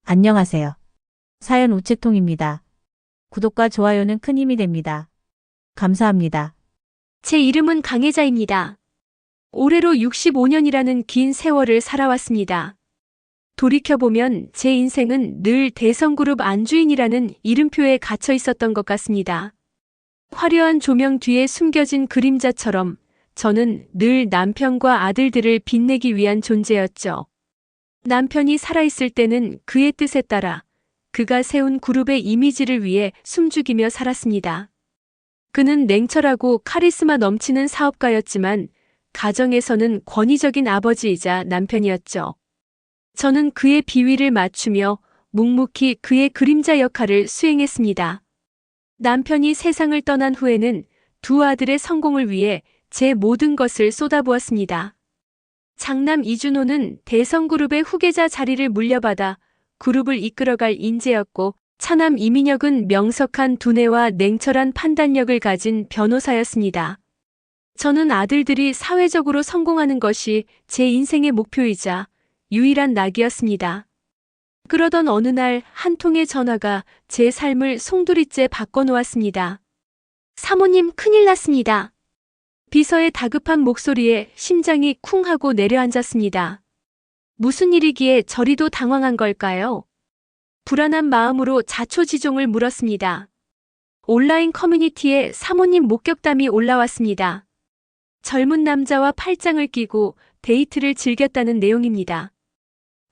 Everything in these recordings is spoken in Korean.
안녕하세요. 사연 우체통입니다. 구독과 좋아요는 큰 힘이 됩니다. 감사합니다. 제 이름은 강혜자입니다. 올해로 65년이라는 긴 세월을 살아왔습니다. 돌이켜보면 제 인생은 늘 대성그룹 안주인이라는 이름표에 갇혀 있었던 것 같습니다. 화려한 조명 뒤에 숨겨진 그림자처럼 저는 늘 남편과 아들들을 빛내기 위한 존재였죠. 남편이 살아있을 때는 그의 뜻에 따라 그가 세운 그룹의 이미지를 위해 숨죽이며 살았습니다. 그는 냉철하고 카리스마 넘치는 사업가였지만 가정에서는 권위적인 아버지이자 남편이었죠. 저는 그의 비위를 맞추며 묵묵히 그의 그림자 역할을 수행했습니다. 남편이 세상을 떠난 후에는 두 아들의 성공을 위해 제 모든 것을 쏟아부었습니다. 장남 이준호는 대성그룹의 후계자 자리를 물려받아 그룹을 이끌어갈 인재였고, 차남 이민혁은 명석한 두뇌와 냉철한 판단력을 가진 변호사였습니다. 저는 아들들이 사회적으로 성공하는 것이 제 인생의 목표이자 유일한 낙이었습니다. 그러던 어느 날 한 통의 전화가 제 삶을 송두리째 바꿔놓았습니다. 사모님, 큰일 났습니다. 비서의 다급한 목소리에 심장이 쿵 하고 내려앉았습니다. 무슨 일이기에 저리도 당황한 걸까요? 불안한 마음으로 자초지종을 물었습니다. 온라인 커뮤니티에 사모님 목격담이 올라왔습니다. 젊은 남자와 팔짱을 끼고 데이트를 즐겼다는 내용입니다.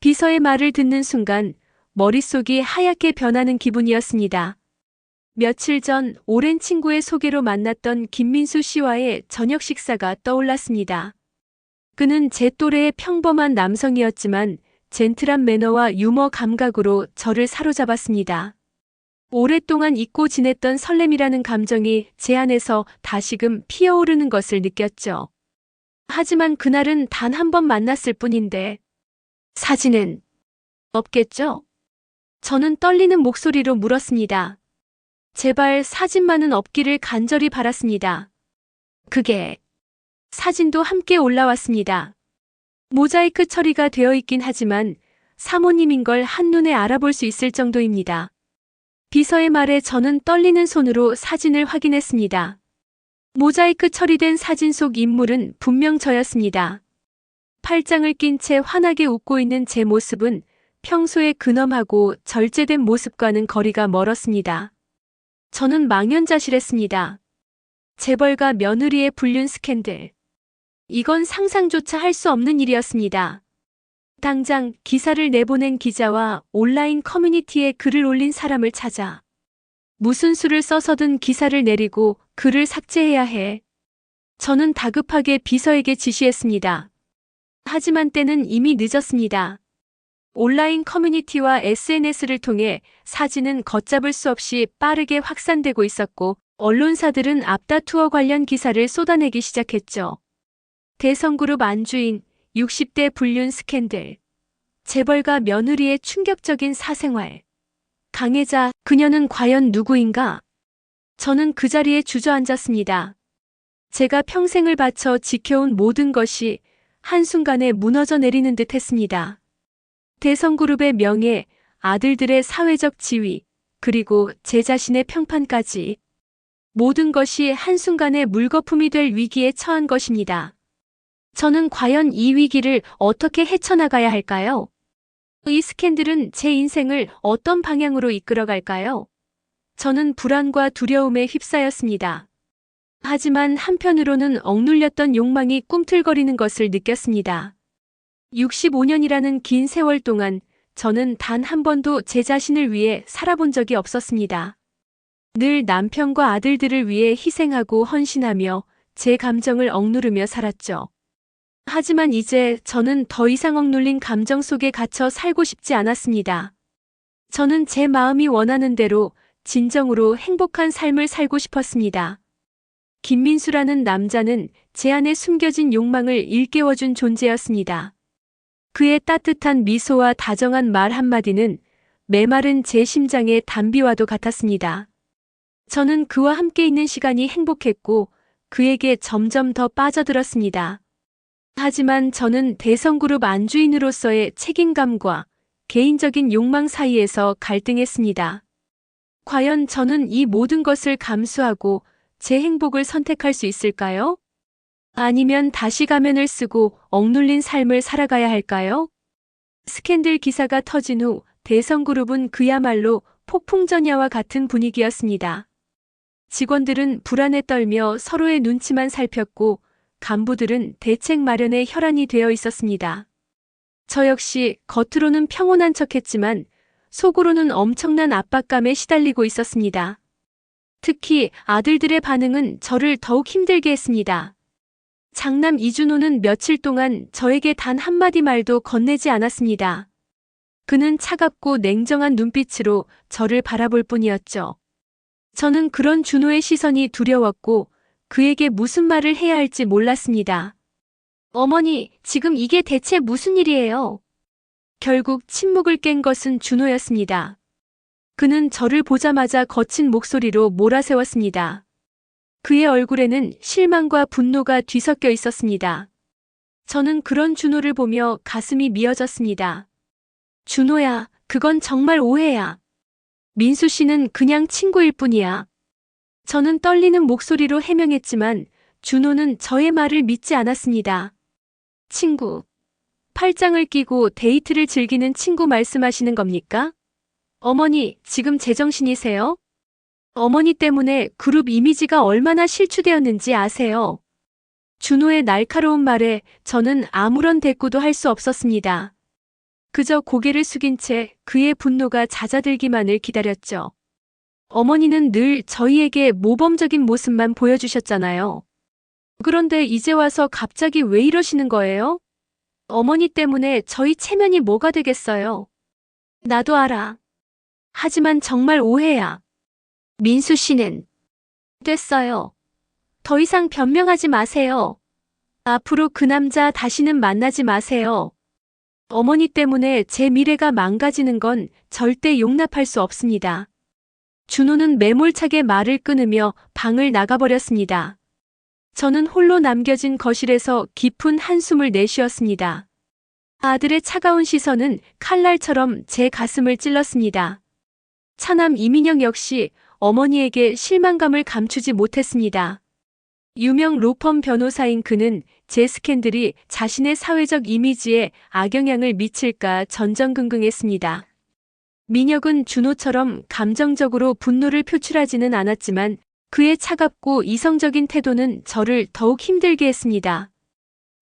비서의 말을 듣는 순간 머릿속이 하얗게 변하는 기분이었습니다. 며칠 전 오랜 친구의 소개로 만났던 김민수 씨와의 저녁 식사가 떠올랐습니다. 그는 제 또래의 평범한 남성이었지만 젠틀한 매너와 유머 감각으로 저를 사로잡았습니다. 오랫동안 잊고 지냈던 설렘이라는 감정이 제 안에서 다시금 피어오르는 것을 느꼈죠. 하지만 그날은 단 한 번 만났을 뿐인데 사진은 없겠죠? 저는 떨리는 목소리로 물었습니다. 제발 사진만은 없기를 간절히 바랐습니다. 그게 사진도 함께 올라왔습니다. 모자이크 처리가 되어 있긴 하지만 사모님인 걸 한눈에 알아볼 수 있을 정도입니다. 비서의 말에 저는 떨리는 손으로 사진을 확인했습니다. 모자이크 처리된 사진 속 인물은 분명 저였습니다. 팔짱을 낀 채 환하게 웃고 있는 제 모습은 평소의 근엄하고 절제된 모습과는 거리가 멀었습니다. 저는 망연자실했습니다. 재벌가 며느리의 불륜 스캔들. 이건 상상조차 할 수 없는 일이었습니다. 당장 기사를 내보낸 기자와 온라인 커뮤니티에 글을 올린 사람을 찾아 무슨 수를 써서든 기사를 내리고 글을 삭제해야 해. 저는 다급하게 비서에게 지시했습니다. 하지만 때는 이미 늦었습니다. 온라인 커뮤니티와 SNS를 통해 사진은 걷잡을 수 없이 빠르게 확산되고 있었고, 언론사들은 앞다투어 관련 기사를 쏟아내기 시작했죠. 대성그룹 안주인, 60대 불륜 스캔들, 재벌가 며느리의 충격적인 사생활, 강혜자, 그녀는 과연 누구인가? 저는 그 자리에 주저앉았습니다. 제가 평생을 바쳐 지켜온 모든 것이 한순간에 무너져 내리는 듯 했습니다. 대성그룹의 명예, 아들들의 사회적 지위, 그리고 제 자신의 평판까지 모든 것이 한순간에 물거품이 될 위기에 처한 것입니다. 저는 과연 이 위기를 어떻게 헤쳐나가야 할까요? 이 스캔들은 제 인생을 어떤 방향으로 이끌어갈까요? 저는 불안과 두려움에 휩싸였습니다. 하지만 한편으로는 억눌렸던 욕망이 꿈틀거리는 것을 느꼈습니다. 65년이라는 긴 세월 동안 저는 단 한 번도 제 자신을 위해 살아본 적이 없었습니다. 늘 남편과 아들들을 위해 희생하고 헌신하며 제 감정을 억누르며 살았죠. 하지만 이제 저는 더 이상 억눌린 감정 속에 갇혀 살고 싶지 않았습니다. 저는 제 마음이 원하는 대로 진정으로 행복한 삶을 살고 싶었습니다. 김민수라는 남자는 제 안에 숨겨진 욕망을 일깨워준 존재였습니다. 그의 따뜻한 미소와 다정한 말 한마디는 메마른 제 심장의 단비와도 같았습니다. 저는 그와 함께 있는 시간이 행복했고 그에게 점점 더 빠져들었습니다. 하지만 저는 대성그룹 안주인으로서의 책임감과 개인적인 욕망 사이에서 갈등했습니다. 과연 저는 이 모든 것을 감수하고 제 행복을 선택할 수 있을까요? 아니면 다시 가면을 쓰고 억눌린 삶을 살아가야 할까요? 스캔들 기사가 터진 후 대성그룹은 그야말로 폭풍전야와 같은 분위기였습니다. 직원들은 불안에 떨며 서로의 눈치만 살폈고 간부들은 대책 마련에 혈안이 되어 있었습니다. 저 역시 겉으로는 평온한 척했지만 속으로는 엄청난 압박감에 시달리고 있었습니다. 특히 아들들의 반응은 저를 더욱 힘들게 했습니다. 장남 이준호는 며칠 동안 저에게 단 한마디 말도 건네지 않았습니다. 그는 차갑고 냉정한 눈빛으로 저를 바라볼 뿐이었죠. 저는 그런 준호의 시선이 두려웠고 그에게 무슨 말을 해야 할지 몰랐습니다. 어머니, 지금 이게 대체 무슨 일이에요? 결국 침묵을 깬 것은 준호였습니다. 그는 저를 보자마자 거친 목소리로 몰아세웠습니다. 그의 얼굴에는 실망과 분노가 뒤섞여 있었습니다. 저는 그런 준호를 보며 가슴이 미어졌습니다. 준호야, 그건 정말 오해야. 민수 씨는 그냥 친구일 뿐이야. 저는 떨리는 목소리로 해명했지만 준호는 저의 말을 믿지 않았습니다. 친구. 팔짱을 끼고 데이트를 즐기는 친구 말씀하시는 겁니까? 어머니, 지금 제정신이세요? 어머니 때문에 그룹 이미지가 얼마나 실추되었는지 아세요? 준호의 날카로운 말에 저는 아무런 대꾸도 할 수 없었습니다. 그저 고개를 숙인 채 그의 분노가 잦아들기만을 기다렸죠. 어머니는 늘 저희에게 모범적인 모습만 보여주셨잖아요. 그런데 이제 와서 갑자기 왜 이러시는 거예요? 어머니 때문에 저희 체면이 뭐가 되겠어요? 나도 알아. 하지만 정말 오해야. 민수 씨는 됐어요. 더 이상 변명하지 마세요. 앞으로 그 남자 다시는 만나지 마세요. 어머니 때문에 제 미래가 망가지는 건 절대 용납할 수 없습니다. 준호는 매몰차게 말을 끊으며 방을 나가버렸습니다. 저는 홀로 남겨진 거실에서 깊은 한숨을 내쉬었습니다. 아들의 차가운 시선은 칼날처럼 제 가슴을 찔렀습니다. 차남 이민영 역시 어머니에게 실망감을 감추지 못했습니다. 유명 로펌 변호사인 그는 제 스캔들이 자신의 사회적 이미지에 악영향을 미칠까 전전긍긍했습니다. 민혁은 준호처럼 감정적으로 분노를 표출하지는 않았지만 그의 차갑고 이성적인 태도는 저를 더욱 힘들게 했습니다.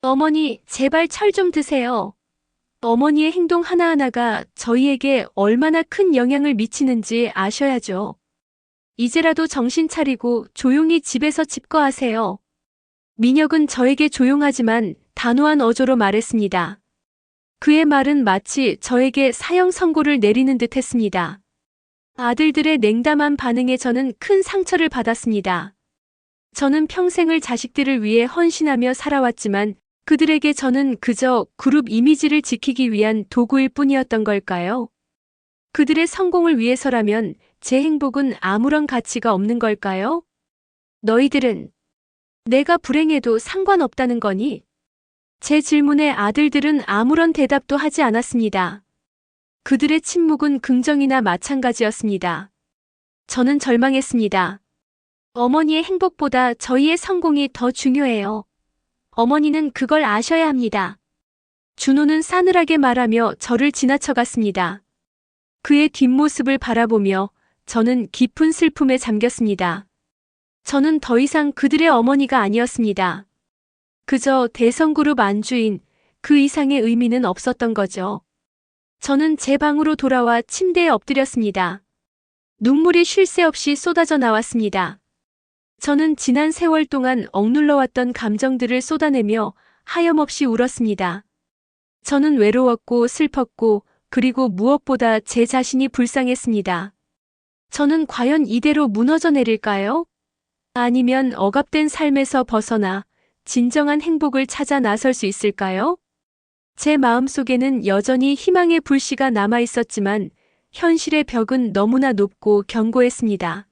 어머니, 제발 철 좀 드세요. 어머니의 행동 하나하나가 저희에게 얼마나 큰 영향을 미치는지 아셔야죠. 이제라도 정신 차리고 조용히 집에서 집거하세요. 민혁은 저에게 조용하지만 단호한 어조로 말했습니다. 그의 말은 마치 저에게 사형 선고를 내리는 듯 했습니다. 아들들의 냉담한 반응에 저는 큰 상처를 받았습니다. 저는 평생을 자식들을 위해 헌신하며 살아왔지만 그들에게 저는 그저 그룹 이미지를 지키기 위한 도구일 뿐이었던 걸까요? 그들의 성공을 위해서라면 제 행복은 아무런 가치가 없는 걸까요? 너희들은 내가 불행해도 상관없다는 거니? 제 질문에 아들들은 아무런 대답도 하지 않았습니다. 그들의 침묵은 긍정이나 마찬가지였습니다. 저는 절망했습니다. 어머니의 행복보다 저희의 성공이 더 중요해요. 어머니는 그걸 아셔야 합니다. 준호는 싸늘하게 말하며 저를 지나쳐갔습니다. 그의 뒷모습을 바라보며 저는 깊은 슬픔에 잠겼습니다. 저는 더 이상 그들의 어머니가 아니었습니다. 그저 대성그룹 안주인, 그 이상의 의미는 없었던 거죠. 저는 제 방으로 돌아와 침대에 엎드렸습니다. 눈물이 쉴 새 없이 쏟아져 나왔습니다. 저는 지난 세월 동안 억눌러왔던 감정들을 쏟아내며 하염없이 울었습니다. 저는 외로웠고 슬펐고 그리고 무엇보다 제 자신이 불쌍했습니다. 저는 과연 이대로 무너져 내릴까요? 아니면 억압된 삶에서 벗어나 진정한 행복을 찾아 나설 수 있을까요? 제 마음속에는 여전히 희망의 불씨가 남아 있었지만 현실의 벽은 너무나 높고 견고했습니다.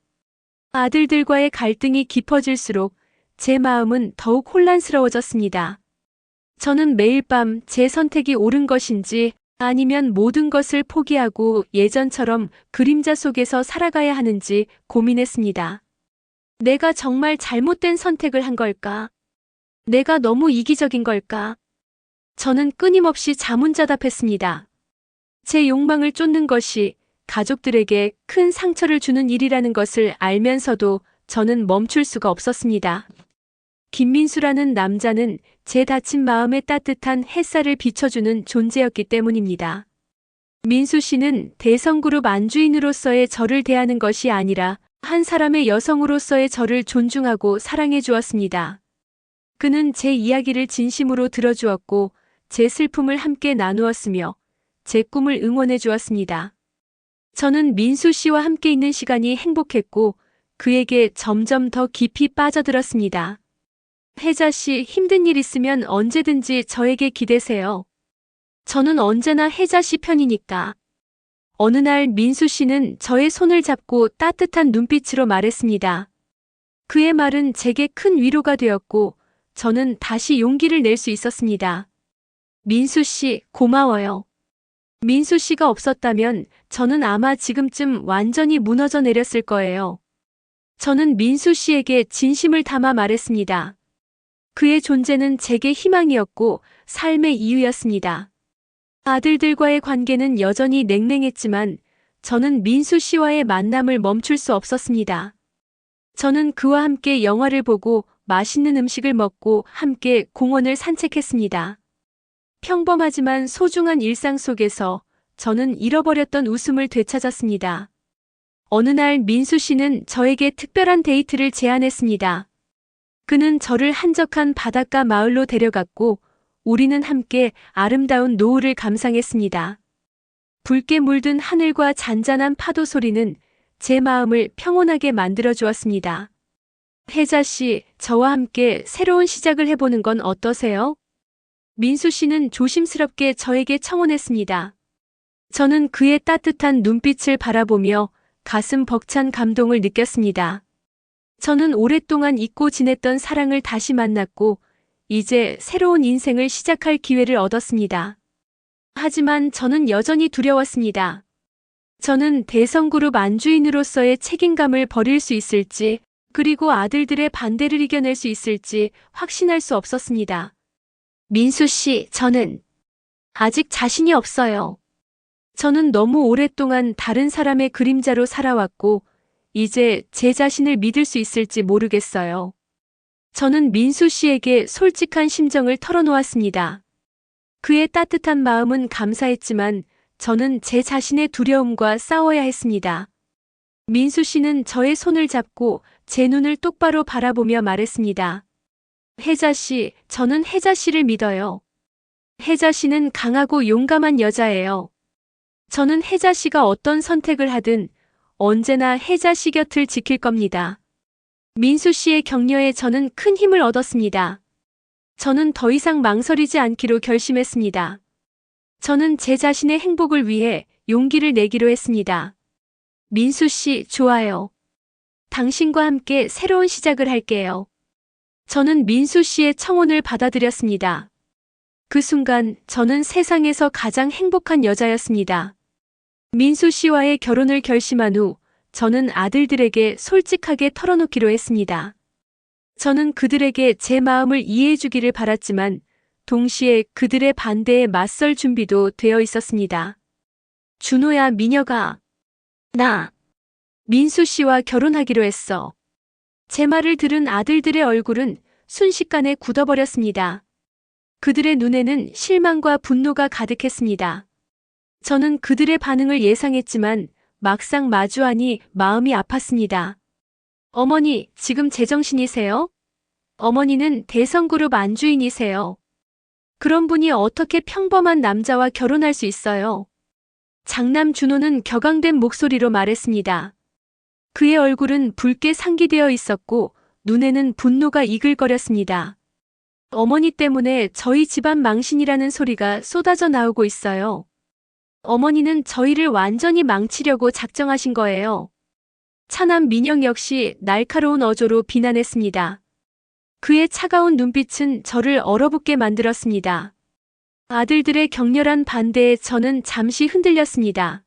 아들들과의 갈등이 깊어질수록 제 마음은 더욱 혼란스러워졌습니다. 저는 매일 밤 제 선택이 옳은 것인지 아니면 모든 것을 포기하고 예전처럼 그림자 속에서 살아가야 하는지 고민했습니다. 내가 정말 잘못된 선택을 한 걸까? 내가 너무 이기적인 걸까? 저는 끊임없이 자문자답했습니다. 제 욕망을 쫓는 것이 가족들에게 큰 상처를 주는 일이라는 것을 알면서도 저는 멈출 수가 없었습니다. 김민수라는 남자는 제 다친 마음에 따뜻한 햇살을 비춰주는 존재였기 때문입니다. 민수 씨는 대성그룹 안주인으로서의 저를 대하는 것이 아니라 한 사람의 여성으로서의 저를 존중하고 사랑해 주었습니다. 그는 제 이야기를 진심으로 들어주었고 제 슬픔을 함께 나누었으며 제 꿈을 응원해 주었습니다. 저는 민수 씨와 함께 있는 시간이 행복했고 그에게 점점 더 깊이 빠져들었습니다. 혜자 씨, 힘든 일 있으면 언제든지 저에게 기대세요. 저는 언제나 혜자 씨 편이니까. 어느 날 민수 씨는 저의 손을 잡고 따뜻한 눈빛으로 말했습니다. 그의 말은 제게 큰 위로가 되었고 저는 다시 용기를 낼 수 있었습니다. 민수 씨, 고마워요. 민수 씨가 없었다면 저는 아마 지금쯤 완전히 무너져 내렸을 거예요. 저는 민수 씨에게 진심을 담아 말했습니다. 그의 존재는 제게 희망이었고 삶의 이유였습니다. 아들들과의 관계는 여전히 냉랭했지만 저는 민수 씨와의 만남을 멈출 수 없었습니다. 저는 그와 함께 영화를 보고 맛있는 음식을 먹고 함께 공원을 산책했습니다. 평범하지만 소중한 일상 속에서 저는 잃어버렸던 웃음을 되찾았습니다. 어느 날 민수 씨는 저에게 특별한 데이트를 제안했습니다. 그는 저를 한적한 바닷가 마을로 데려갔고 우리는 함께 아름다운 노을을 감상했습니다. 붉게 물든 하늘과 잔잔한 파도 소리는 제 마음을 평온하게 만들어 주었습니다. 혜자 씨, 저와 함께 새로운 시작을 해보는 건 어떠세요? 민수 씨는 조심스럽게 저에게 청혼했습니다. 저는 그의 따뜻한 눈빛을 바라보며 가슴 벅찬 감동을 느꼈습니다. 저는 오랫동안 잊고 지냈던 사랑을 다시 만났고 이제 새로운 인생을 시작할 기회를 얻었습니다. 하지만 저는 여전히 두려웠습니다. 저는 대성그룹 안주인으로서의 책임감을 버릴 수 있을지, 그리고 아들들의 반대를 이겨낼 수 있을지 확신할 수 없었습니다. 민수 씨, 저는 아직 자신이 없어요. 저는 너무 오랫동안 다른 사람의 그림자로 살아왔고, 이제 제 자신을 믿을 수 있을지 모르겠어요. 저는 민수 씨에게 솔직한 심정을 털어놓았습니다. 그의 따뜻한 마음은 감사했지만 저는 제 자신의 두려움과 싸워야 했습니다. 민수 씨는 저의 손을 잡고 제 눈을 똑바로 바라보며 말했습니다. 혜자 씨, 저는 혜자 씨를 믿어요. 혜자 씨는 강하고 용감한 여자예요. 저는 혜자 씨가 어떤 선택을 하든 언제나 혜자 씨 곁을 지킬 겁니다. 민수 씨의 격려에 저는 큰 힘을 얻었습니다. 저는 더 이상 망설이지 않기로 결심했습니다. 저는 제 자신의 행복을 위해 용기를 내기로 했습니다. 민수 씨, 좋아요. 당신과 함께 새로운 시작을 할게요. 저는 민수 씨의 청혼을 받아들였습니다. 그 순간 저는 세상에서 가장 행복한 여자였습니다. 민수 씨와의 결혼을 결심한 후 저는 아들들에게 솔직하게 털어놓기로 했습니다. 저는 그들에게 제 마음을 이해해 주기를 바랐지만 동시에 그들의 반대에 맞설 준비도 되어 있었습니다. 준호야, 미녀가. 나 민수 씨와 결혼하기로 했어. 제 말을 들은 아들들의 얼굴은 순식간에 굳어버렸습니다. 그들의 눈에는 실망과 분노가 가득했습니다. 저는 그들의 반응을 예상했지만 막상 마주하니 마음이 아팠습니다. 어머니, 지금 제정신이세요? 어머니는 대성그룹 안주인이세요. 그런 분이 어떻게 평범한 남자와 결혼할 수 있어요? 장남 준호는 격앙된 목소리로 말했습니다. 그의 얼굴은 붉게 상기되어 있었고 눈에는 분노가 이글거렸습니다. 어머니 때문에 저희 집안 망신이라는 소리가 쏟아져 나오고 있어요. 어머니는 저희를 완전히 망치려고 작정하신 거예요. 차남 민영 역시 날카로운 어조로 비난했습니다. 그의 차가운 눈빛은 저를 얼어붙게 만들었습니다. 아들들의 격렬한 반대에 저는 잠시 흔들렸습니다.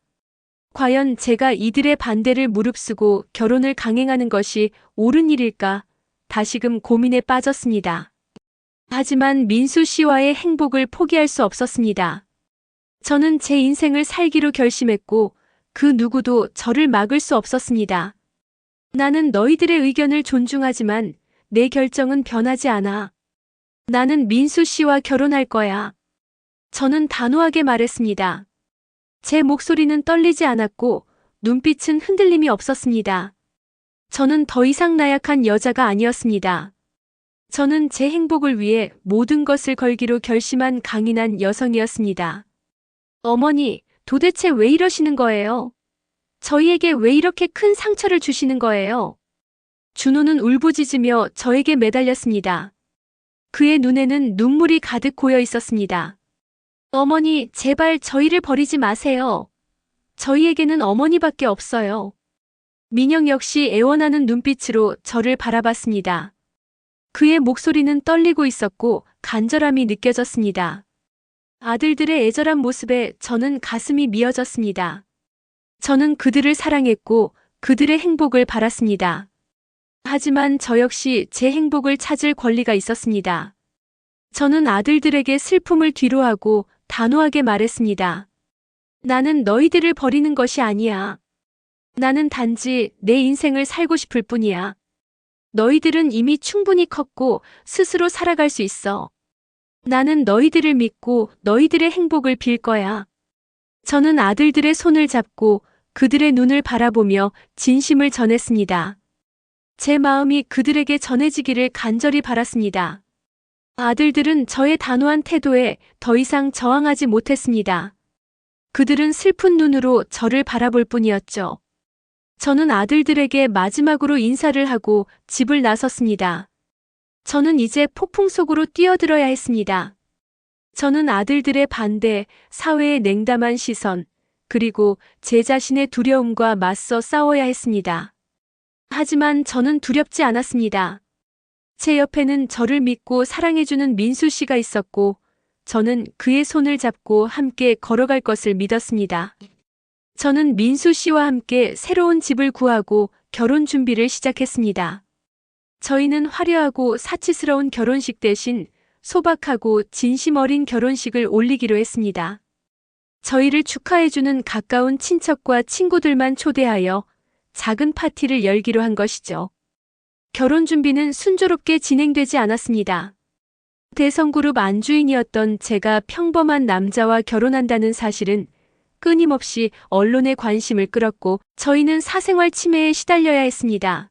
과연 제가 이들의 반대를 무릅쓰고 결혼을 강행하는 것이 옳은 일일까? 다시금 고민에 빠졌습니다. 하지만 민수 씨와의 행복을 포기할 수 없었습니다. 저는 제 인생을 살기로 결심했고 그 누구도 저를 막을 수 없었습니다. 나는 너희들의 의견을 존중하지만 내 결정은 변하지 않아. 나는 민수 씨와 결혼할 거야. 저는 단호하게 말했습니다. 제 목소리는 떨리지 않았고 눈빛은 흔들림이 없었습니다. 저는 더 이상 나약한 여자가 아니었습니다. 저는 제 행복을 위해 모든 것을 걸기로 결심한 강인한 여성이었습니다. 어머니, 도대체 왜 이러시는 거예요? 저희에게 왜 이렇게 큰 상처를 주시는 거예요? 준호는 울부짖으며 저에게 매달렸습니다. 그의 눈에는 눈물이 가득 고여 있었습니다. 어머니, 제발 저희를 버리지 마세요. 저희에게는 어머니밖에 없어요. 민영 역시 애원하는 눈빛으로 저를 바라봤습니다. 그의 목소리는 떨리고 있었고 간절함이 느껴졌습니다. 아들들의 애절한 모습에 저는 가슴이 미어졌습니다. 저는 그들을 사랑했고 그들의 행복을 바랐습니다. 하지만 저 역시 제 행복을 찾을 권리가 있었습니다. 저는 아들들에게 슬픔을 뒤로하고 단호하게 말했습니다. 나는 너희들을 버리는 것이 아니야. 나는 단지 내 인생을 살고 싶을 뿐이야. 너희들은 이미 충분히 컸고 스스로 살아갈 수 있어. 나는 너희들을 믿고 너희들의 행복을 빌 거야. 저는 아들들의 손을 잡고 그들의 눈을 바라보며 진심을 전했습니다. 제 마음이 그들에게 전해지기를 간절히 바랐습니다. 아들들은 저의 단호한 태도에 더 이상 저항하지 못했습니다. 그들은 슬픈 눈으로 저를 바라볼 뿐이었죠. 저는 아들들에게 마지막으로 인사를 하고 집을 나섰습니다. 저는 이제 폭풍 속으로 뛰어들어야 했습니다. 저는 아들들의 반대, 사회의 냉담한 시선, 그리고 제 자신의 두려움과 맞서 싸워야 했습니다. 하지만 저는 두렵지 않았습니다. 제 옆에는 저를 믿고 사랑해주는 민수 씨가 있었고, 저는 그의 손을 잡고 함께 걸어갈 것을 믿었습니다. 저는 민수 씨와 함께 새로운 집을 구하고 결혼 준비를 시작했습니다. 저희는 화려하고 사치스러운 결혼식 대신 소박하고 진심 어린 결혼식을 올리기로 했습니다. 저희를 축하해주는 가까운 친척과 친구들만 초대하여 작은 파티를 열기로 한 것이죠. 결혼 준비는 순조롭게 진행되지 않았습니다. 대성그룹 안주인이었던 제가 평범한 남자와 결혼한다는 사실은 끊임없이 언론의 관심을 끌었고 저희는 사생활 침해에 시달려야 했습니다.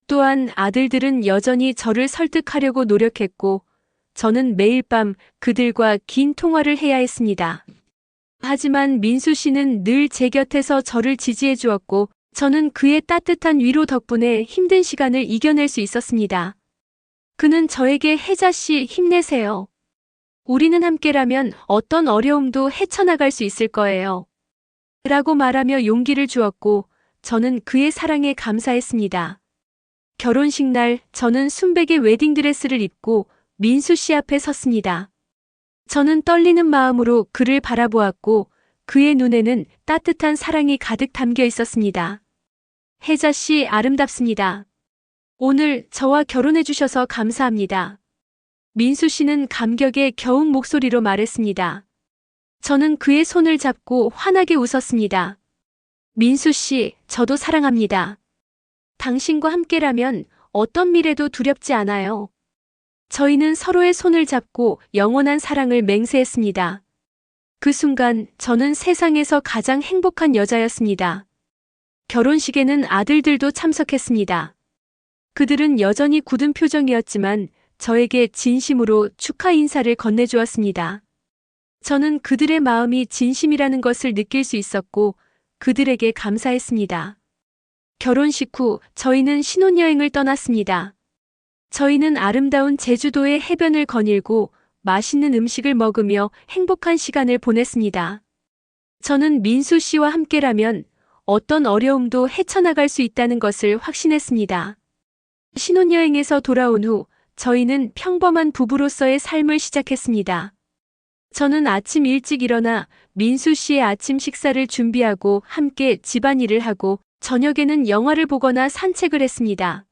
또한 아들들은 여전히 저를 설득하려고 노력했고 저는 매일 밤 그들과 긴 통화를 해야 했습니다. 하지만 민수 씨는 늘 제 곁에서 저를 지지해 주었고 저는 그의 따뜻한 위로 덕분에 힘든 시간을 이겨낼 수 있었습니다. 그는 저에게 혜자 씨 힘내세요. 우리는 함께라면 어떤 어려움도 헤쳐나갈 수 있을 거예요. 라고 말하며 용기를 주었고 저는 그의 사랑에 감사했습니다. 결혼식 날 저는 순백의 웨딩드레스를 입고 민수 씨 앞에 섰습니다. 저는 떨리는 마음으로 그를 바라보았고 그의 눈에는 따뜻한 사랑이 가득 담겨 있었습니다. 혜자 씨 아름답습니다. 오늘 저와 결혼해 주셔서 감사합니다. 민수 씨는 감격에 겨운 목소리로 말했습니다. 저는 그의 손을 잡고 환하게 웃었습니다. 민수 씨, 저도 사랑합니다. 당신과 함께라면 어떤 미래도 두렵지 않아요. 저희는 서로의 손을 잡고 영원한 사랑을 맹세했습니다. 그 순간 저는 세상에서 가장 행복한 여자였습니다. 결혼식에는 아들들도 참석했습니다. 그들은 여전히 굳은 표정이었지만 저에게 진심으로 축하 인사를 건네주었습니다. 저는 그들의 마음이 진심이라는 것을 느낄 수 있었고 그들에게 감사했습니다. 결혼식 후 저희는 신혼여행을 떠났습니다. 저희는 아름다운 제주도의 해변을 거닐고 맛있는 음식을 먹으며 행복한 시간을 보냈습니다. 저는 민수 씨와 함께라면 어떤 어려움도 헤쳐나갈 수 있다는 것을 확신했습니다. 신혼여행에서 돌아온 후 저희는 평범한 부부로서의 삶을 시작했습니다. 저는 아침 일찍 일어나 민수 씨의 아침 식사를 준비하고 함께 집안일을 하고 저녁에는 영화를 보거나 산책을 했습니다.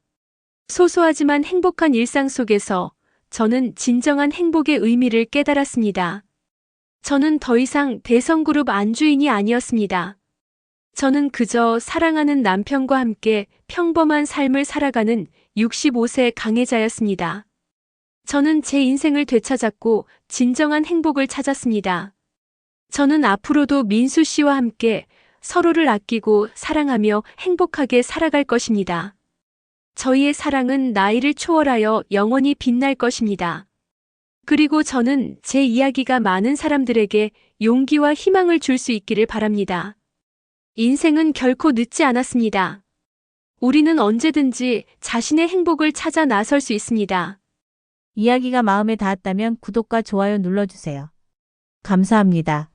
소소하지만 행복한 일상 속에서 저는 진정한 행복의 의미를 깨달았습니다. 저는 더 이상 대성그룹 안주인이 아니었습니다. 저는 그저 사랑하는 남편과 함께 평범한 삶을 살아가는 65세 강혜자였습니다. 저는 제 인생을 되찾았고 진정한 행복을 찾았습니다. 저는 앞으로도 민수 씨와 함께 서로를 아끼고 사랑하며 행복하게 살아갈 것입니다. 저희의 사랑은 나이를 초월하여 영원히 빛날 것입니다. 그리고 저는 제 이야기가 많은 사람들에게 용기와 희망을 줄 수 있기를 바랍니다. 인생은 결코 늦지 않았습니다. 우리는 언제든지 자신의 행복을 찾아 나설 수 있습니다. 이야기가 마음에 닿았다면 구독과 좋아요 눌러주세요. 감사합니다.